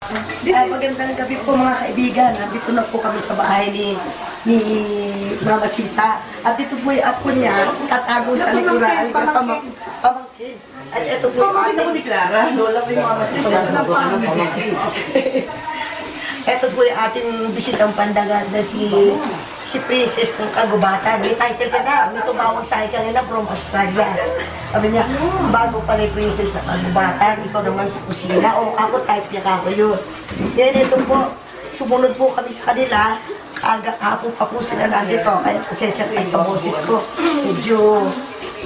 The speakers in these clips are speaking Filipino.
Magandang gabi po mga kaibigan. Nandito na po kami sa bahay ni Mama Sita. At ito po yung apo niya, tatago sa likuran. Pamangkin. At ito po yung ating ni Clara. Lola po yung Mama Sita. Ito po yung ating bisitang pandagan na si Princess ng Kagubatan. May title ka na. May tumawag sa akin kanina from Australia. Sabi niya, bago pala yung Princess ng Kagubatan, ikaw naman sa kusina. O ako, type niya kako yun. Yan, ito po. Sumunod po kami sa kanila. Kahapon pa po sila nandito. Kaya pasensya kayo sa boses ko. Medyo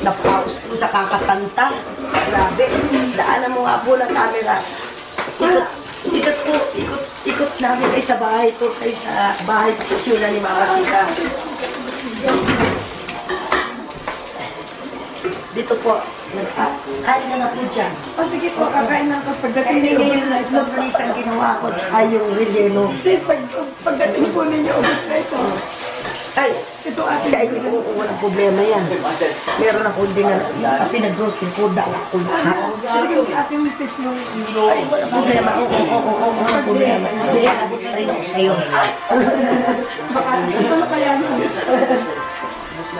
napaus po sa kakakanta. Grabe. Daanan mo nga po ng camera. Ikot namin kayo sa bahay. Ito kayo sa bahay sila ni Mama Sita. Dito po. Kain na na po dyan. O sige po, kakain na ako. Pagdating ninyo yung nag-release ang ginawa ko tsaka yung relleno. Sis, pagdating po ninyo, ubus na ito. Ay, ito ating sa inyo po, walang problema yan. Meron ako din na pinag-grocery ko, dala ko lahat. Talagang sa ating sis yung... Ay, walang problema. Oo, walang problema. May abot rin ako sa'yo. Baka ito na kaya nyo.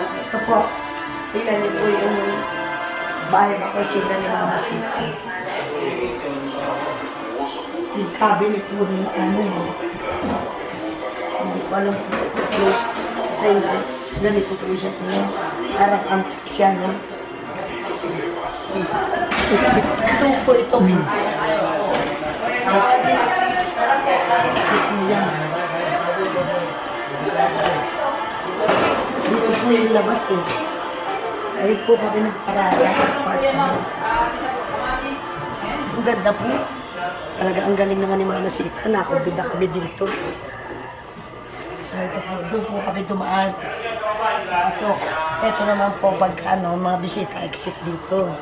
Ito po, tingnan niyo po yung bahay na kusina ni Mama Sita. Yung cabinet po rin ano. Hindi ko alam kung close. Ay, ganito po siya po. Parang antik siya, no? Ito po, ito. Exit mo yan. Dito po yung labas eh. Ay po kami nagparada sa apartment. Ang ganda po. Talaga ang galing naman ni Mama Sita. Nakubida kami dito. Doon po kami dumaan. So, eto naman po pag mga bisita exit dito.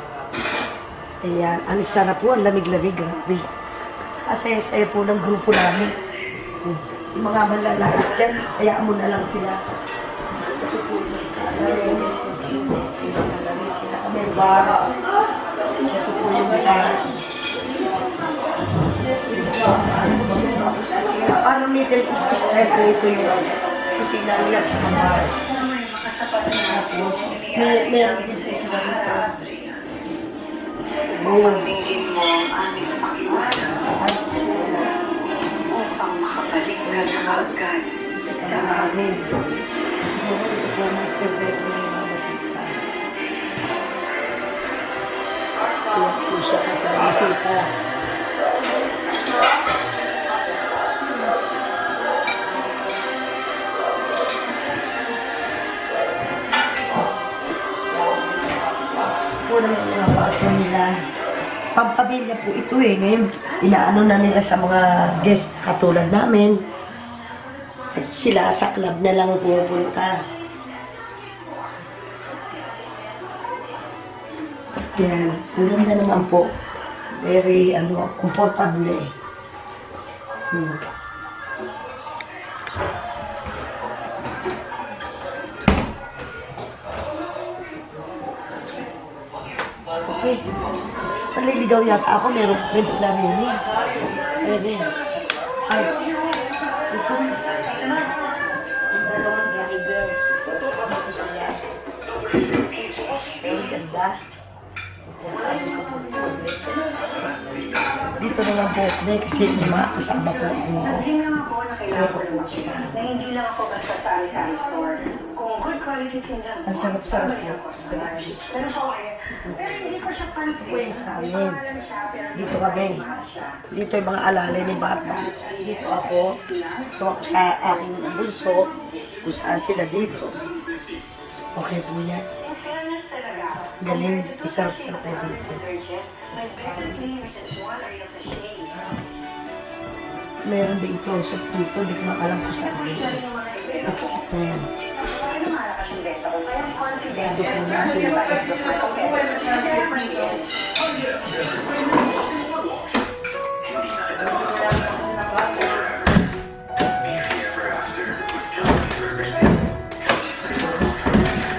Ayan. Ang sarap po. Ang lamig-lamig. Grabe. Asaya-saya po ng grupo namin. Yung mga malalait dyan, hayaan mo na lang sila. Ito po sa sila kami bar. Ito po yung bar. Parang Middle East style po ito yung kusina nila at bar. Meron din po sila dito. Pagdigin mo ang aming pakiusap upang makabalik ka na agad. Isa sa mga amin. Siguro ito po master bedroom ni Mama Sita. Kaya po siya at sa Mama Sita. Po naman yung mga pato nila. Pampamilya po ito eh. Ngayon, inaano na nila sa mga guest katulad namin. At sila sa club na lang pupunta. Yan. Ang ganda naman po. Very, comfortable eh. Okay. Paliligaw yata ako. Meron na rin eh. Pwede. Ay. Ito. Ang dalawang driver. Dito sila. Ang ganda. Dito naman po kasi may mga kasama po ako. Hindi naman po na kailangan ko na hindi lang ako basta sari-sari store. Kung good quality tinda mo, Ang sarap-sarap po. pero po pero hindi ko siya pansin. Pwede sa amin. Dito kami. Dito yung mga alalay ni Bata. Dito ako. Ito ako sa aking bulso. Kung saan sila dito. Okay po yan. Galing. Isarap-sarap po dito. Meron din close-up dito. Hindi ko alam kung saan dito. Exit na yan. Dito po natin.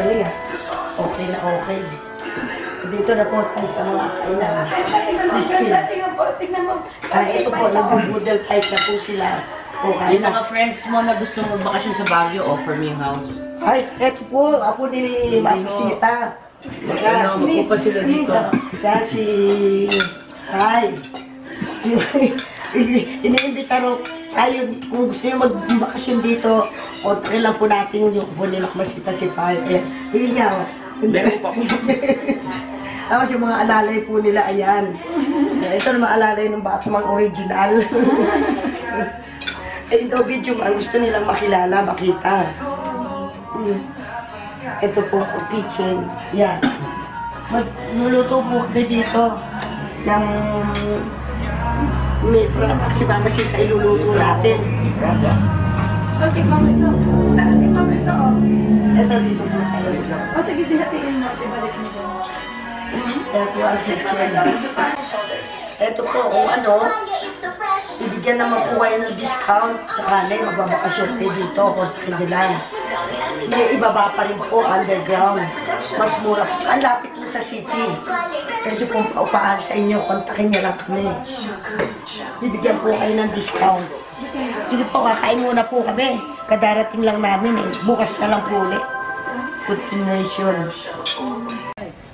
Kali nga. Okay na okay. Hindi Dito na po tayo sa mga kailangan. Tingnan po, tingnan mo. Ito po, nag-budel type na po sila. O, Yung mga friends mo na gusto magbakasyon sa Baguio, offer me yung house. Ay, ito po, ako din ni Mapisita. Ano, magpupa sila dito. Yan si... Ay. Iniimbita ro tayo, kung gusto nyo magbakasyon dito, kontakin lang po natin yung po ni Mapisita si Pai. Kaya, yun nga. Beko pa po. Tapos yung mga alalay po nila, ayan. Ito na mga alalay ng Batman original. Eh, ito video, ang gusto nilang makilala, makita. Ito po ang kitchen. Yan. Magluluto po kami dito ng may product si Mama Sita iluluto natin. Tikman mo ito. Tikman mo ito. Ito dito po tayo. O sige, dihatiin mo. Ibalik mo ito. Ito ang kitchen. Ito po, kung ano, ibigyan naman po kayo ng discount sa kanay, magbabakasyon kayo dito, kontakin nyo lang. May ibaba pa rin po, underground. Mas mura po. Ang lapit mo sa city. Pwede pong paupahan sa inyo, kontakin nyo lang kami. Bibigyan po kayo ng discount. Sige po, kakain muna po kami. Kadarating lang namin eh. Bukas na lang po ulit. Continuation.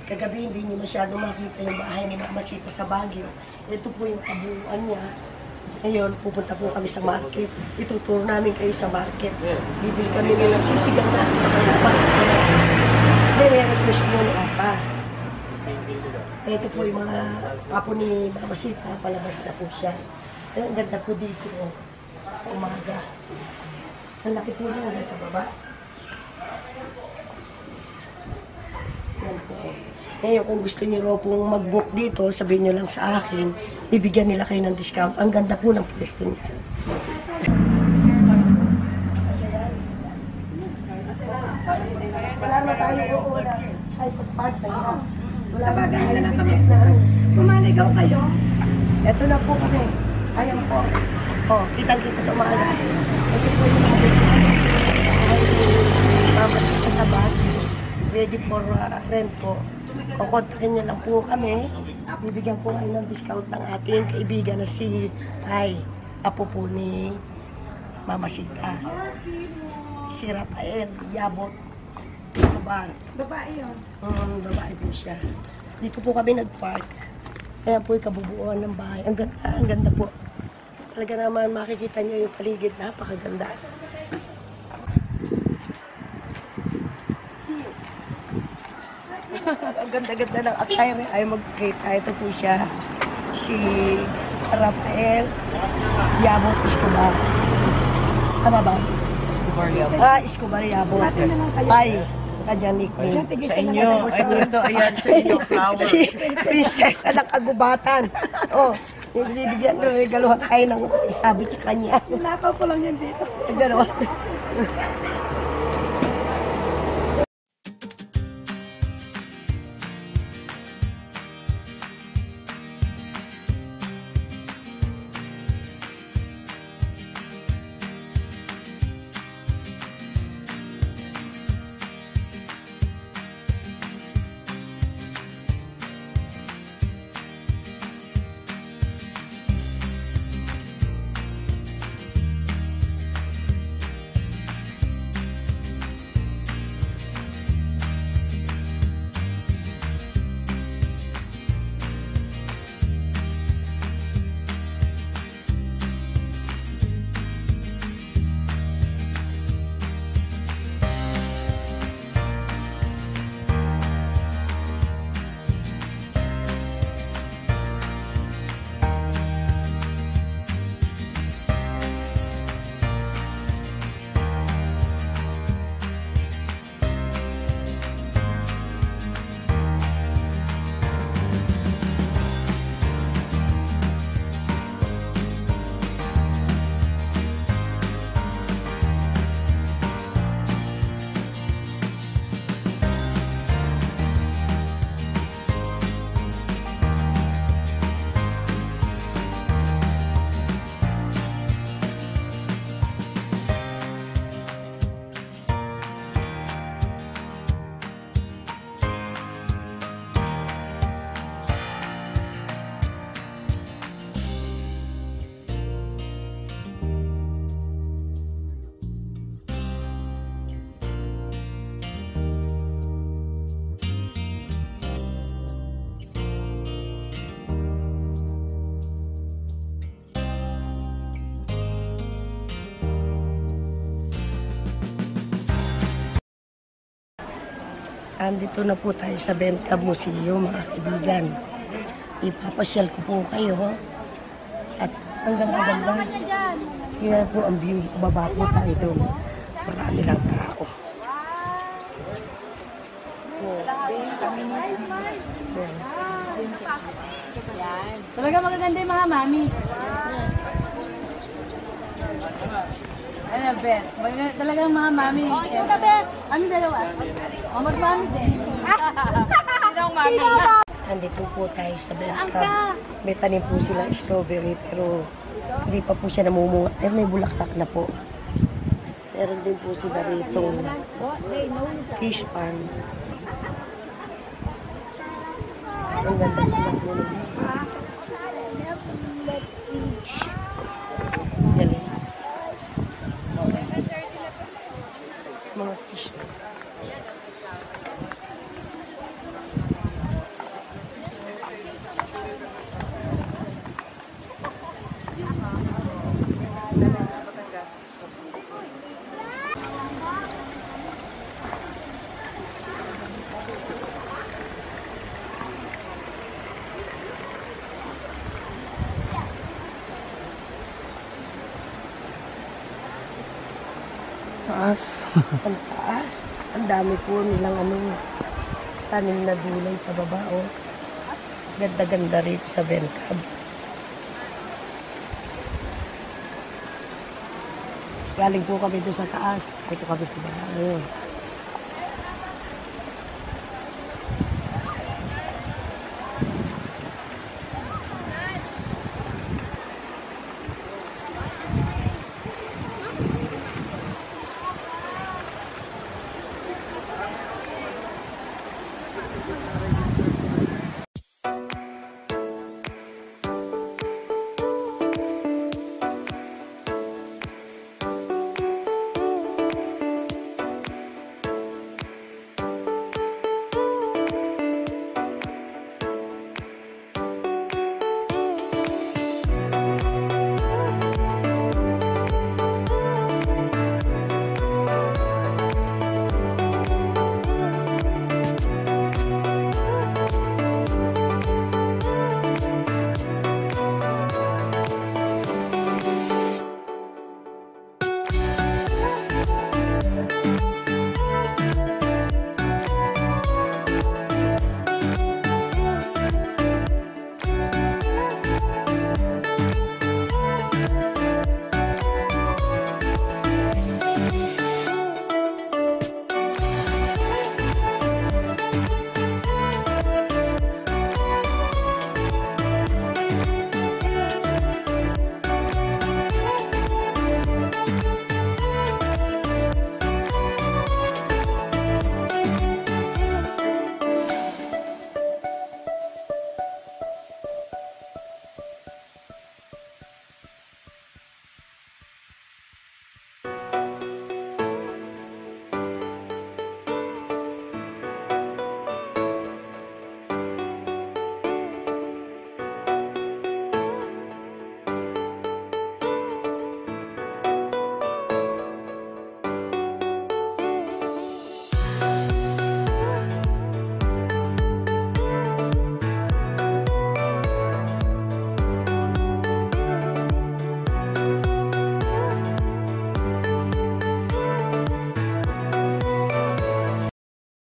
Kagabi hindi niyo masyado makita yung bahay ni Mama Sita sa Baguio. Ito po yung kabuuan niya. Ngayon, pupunta po kami sa market. Ituturo namin kayo sa market. Bibili kami ng sisigang natin sa palabas. Nire-request nyo ni Apa. Ito po yung mga apo ni Mama Sita. Palabas na po siya. Ang ganda po dito sa umaga. Ang laki po niya sa baba. Yan po. Ngayon, kung gusto niyo raw pong mag-book dito, sabihin niyo lang sa akin, bibigyan nila kayo ng discount. Ang ganda po ng pwesto niya. Wala na tayo wala. Ay, pag-park tayo. Wala na Tabagan tayo. na kami. Kumaligaw kayo. Ito na po kami. Ayan po. Oh, kitang-kita sa umaga. Ito po yung mga ay, mamasita sa Baguio. Ready for rent po. Kukontakin niyo lang po kami. Bibigyan po kayo ng discount ng ating kaibigan na si Ay, apo po ni Mama Sita. Si Rafael Yabot Escobar. Babae yun. Babae po siya. Dito po kami nag-park. Kaya po yung kabubuan ng bahay. Ang ganda po. Talaga naman makikita niyo yung paligid. Napakaganda. Sis. Ang ganda-ganda ng attire. Ay mag-kita. Ito po siya. Si Rafael Yabot Escobar. Tama ba? Escobar Yabot. Escobar Yabot. Natin na lang kayo. Ay, kanyang nickname. Sa inyo. Ay, ito, ayan, sa inyo, flower. Si Princess ng Kagubatan. Oh, bibigyan na regaluhan tayo ng sabit sa kanya. Nakaw ko lang yan dito. Gano'n. Andito na po tayo sa Bencab Museum, mga kaibigan. Ipapasyal ko po kayo. At hanggang maganda. Kaya po ang view. Baba po tayo doon. Marami lang tao. Talaga magaganda yung mga mami. Ano, Bet? Talagang mga mami. Oh, ikaw na, Bet. Ano dalawa? O, mag-mami din. Sinong mami? Nandito po tayo sa Bencab. May tanim po sila strawberry pero hindi pa po siya namumunga. Pero may bulaklak na po. Meron din po sila rito fish farm. Ang ganda po ng galing. Mga fish farm. Taas. Ang taas. Ang dami po nilang tanim na gulay sa baba, oh. Ganda-ganda rito sa Bencab. Galing po kami doon sa taas. Ito kami sa baba. Ayun.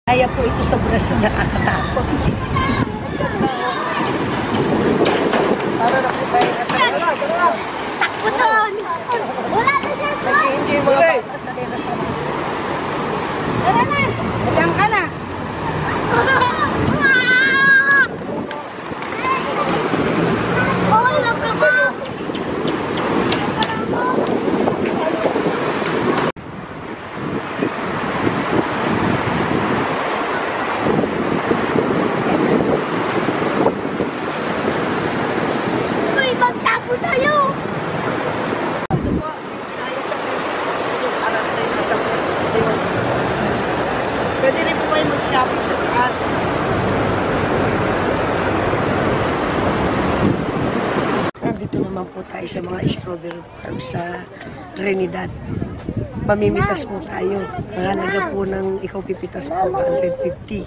Kaya po ito sa Brazil nakakatakot. Para na po tayo nasa Brazil. Takbo doon! Wala na dyan! Hindi yung mga bata sanay na sanay. Tara na! Diyan ka na. Okay lang ka ba? Uy, magtapo tayo! Ito po, pinaya sa Brazil. Yung arante na sa Brazil. Pwede rin po kayo mag-shopping sa taas. Dito naman po tayo sa mga strawberry farm sa Trinidad. Mamimitas po tayo. Ang halaga po ng ikaw pipitas po, 150.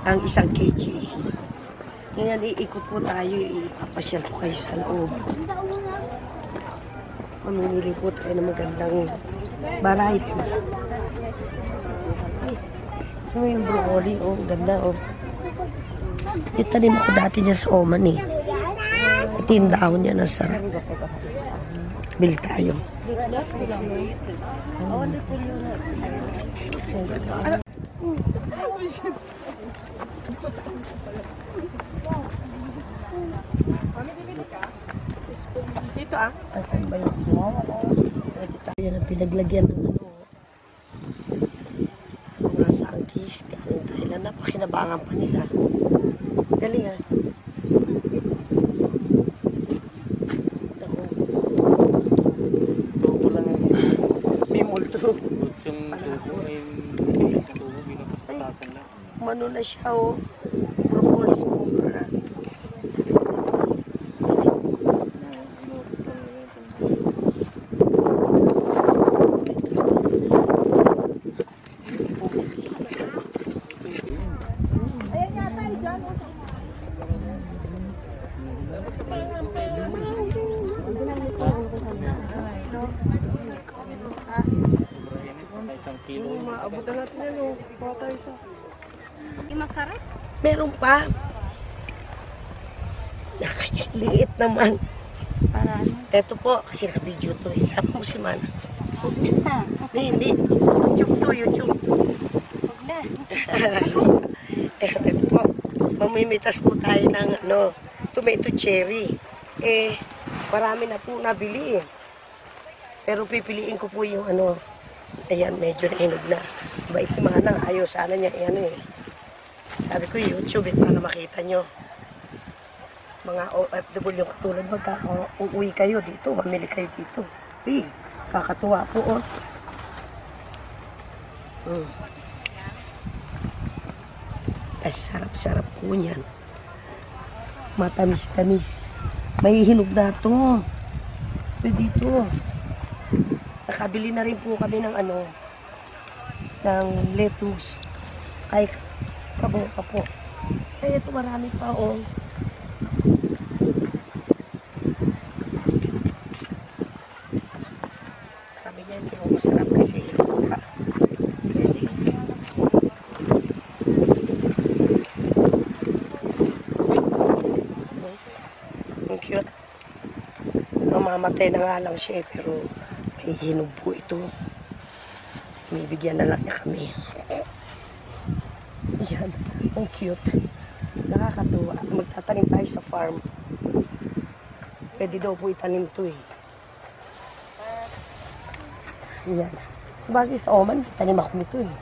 Ang 1 kg. Ngayon, iikot po tayo, ipapasyal po kayo sa loob. Mamimili po tayo ng magandang variety. Ano yung broccoli? Oh, ganda oh. Itanim ako dati niya sa Oman eh. Ito yung dahon niya, nasarap. Bil tayo. Dito ah. Asan ba yung ito tayo na pinaglagyan ng ano. Mga sangkis. Galing Thailand. Napakinabangan pa nila. Galing ah. May multo. Yung tubo ay matigas na tubo, binapasapatasan lang. Mano na siya oh. Propolis cobra. Isang kilo. Maabutan natin yan oh. Ikaw tayo sa... Masarap. Meron pa. Liit naman. Para ano? Ito po, kasi naka-video to. Sama mo si Mana. Hindi. YouTube to, YouTube. Huwag na. Ito po. Mamimitas po tayo ng ano, tomato cherry. Marami na po nabili. Pero pipiliin ko po yung ano, ayan, medyo nahinog na. Bait ni Manang, ayaw sana niya, ano eh. Sabi ko YouTube para makita nyo. Mga OFW katulad magka uuwi kayo dito, mamili kayo dito. Kakatuwa po oh. Ay, sarap-sarap po niyan. Matamis-tamis. May hinog na to. Dito. Nakabili na rin po kami ng ano, ng lettuce. Ay, kaboka po. Ay, ito marami pa oh. Sabi niya, hindi mo masarap kasi. Ang cute. Mamamatay na nga lang siya pero may hinog po ito. Bibigyan na lang niya kami. Yan. Ang cute. Nakakatuwa. Magtatanim tayo sa farm. Pwede daw po itanim ito eh. Yan. Sabagay sa Oman, tanim ako nito eh.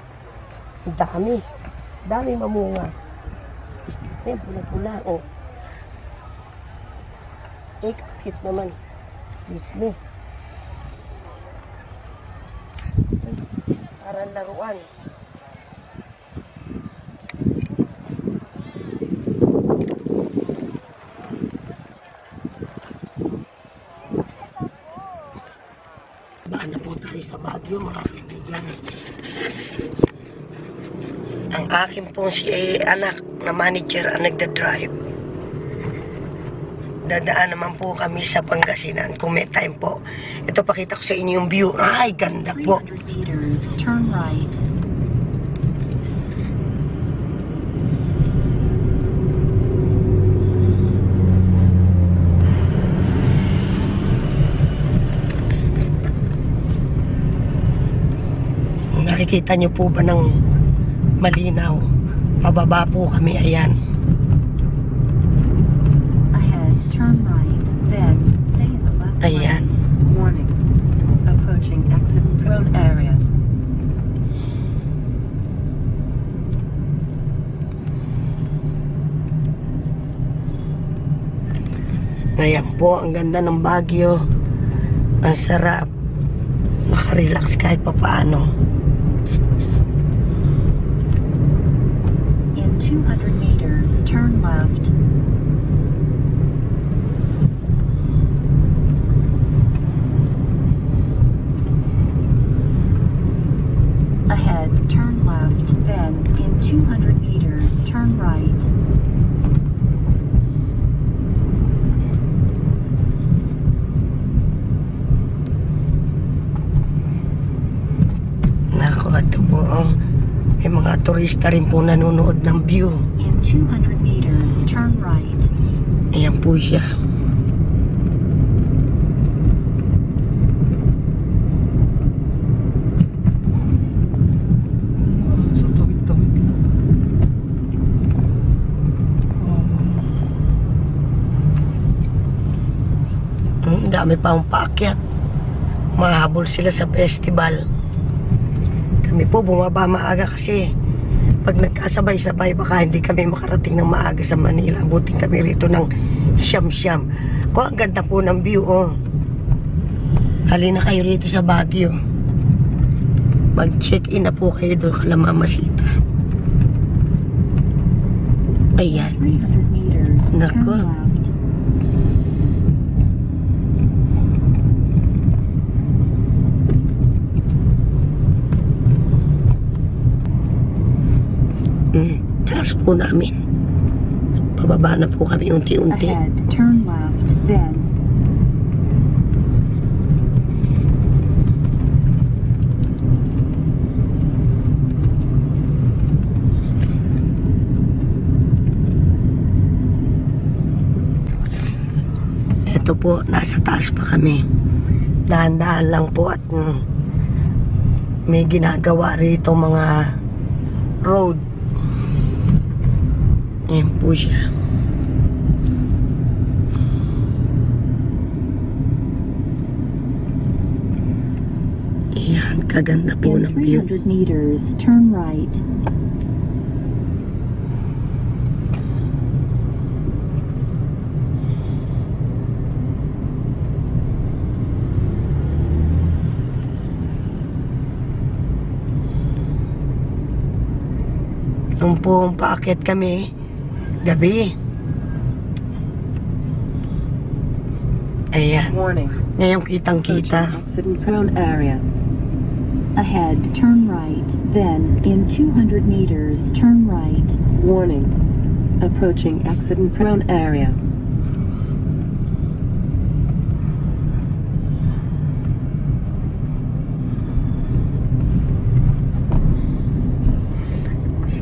Ang dami. Dami mamunga. Yan, pula-pula. Oh. Cute naman. Disney. Parang laruan. Baan na po tayo sa Baguio, mga kaibigan. Ang akin pong si anak na manager ang nagda-drive. Dadaan naman po kami sa Pangasinan kung may time po. Ito, pakita ko sa inyo yung view. Ay, ganda po. 300 meters, turn right. Nakikita niyo po ba ng malinaw? Pababa po kami, ayan. Turn right, then stay in the left Ayan. lane. Warning. Approaching exit road area. Ayan po, ang ganda ng Baguio. Ang sarap. Nakarelax kahit papaano. In 200 meters, turn left. oh. May mga turista rin po nanonood ng view. In 200 meters, turn right. Ayan po siya. So, tawid-tawid lang. Dami pa ang paakyat. Mahabol sila sa festival. Kami po bumaba maaga kasi pag nagkasabay-sabay baka hindi kami makarating ng maaga sa Manila. Buting kami rito ng siyam-siyam. Ang ganda po ng view, oh. Halina kayo rito sa Baguio. Mag-check-in na po kayo doon kala Mamasita. Ayan. 300 meters, Nako. turn left. Taas po namin. Pababa na po kami unti-unti. Ahead, turn left, then. Ito po, nasa taas pa kami. Dahan-dahan lang po at may ginagawa rito mga road. Ayan po siya. Ayan, kaganda po In ng view. 300 meters, turn right. Nung po paakyat kami, gabi. Ayan. Warning. Ngayon kitang-kita. Accident-prone area. Ahead, turn right, then in 200 meters, turn right. Warning. Approaching accident-prone area.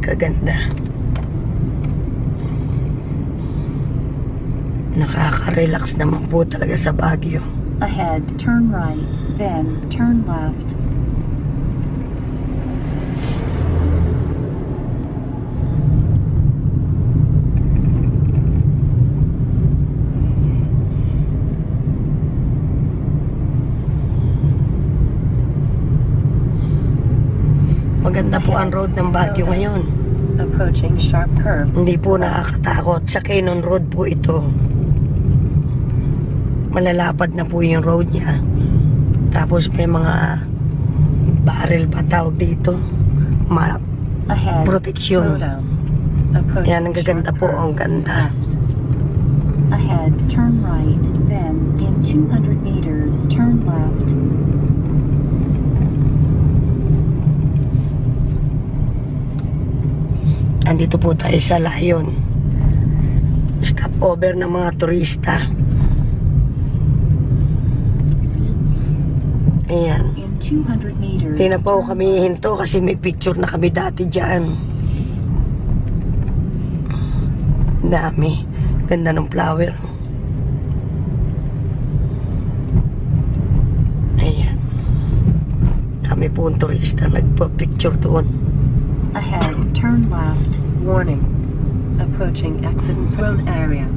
Kaganda. Nakaka-relax naman po talaga sa Baguio. Ahead, turn right, then turn left. Maganda po ang road ng Baguio ngayon. Approaching sharp curve. Hindi po nakakatakot. Sa Cannon Road po ito. Malalapad na po yung road niya. Tapos may mga barrel pa tawag dito. Ahead, Proteksyon. Slow down. Approaching Yan, ang gaganda sharp po. curve. Ang ganda. ahead, turn right, then in 200 meters, turn left. Andito po tayo sa Lion. Stopover ng mga turista. Ayan. In 200 meters, Di na po kami hinto kasi may picture na kami dati dyan. Dami. Ganda ng flower. Ayan. Dami po ang turista nagpa-picture doon. ahead, turn left. Warning. Approaching accident-prone area.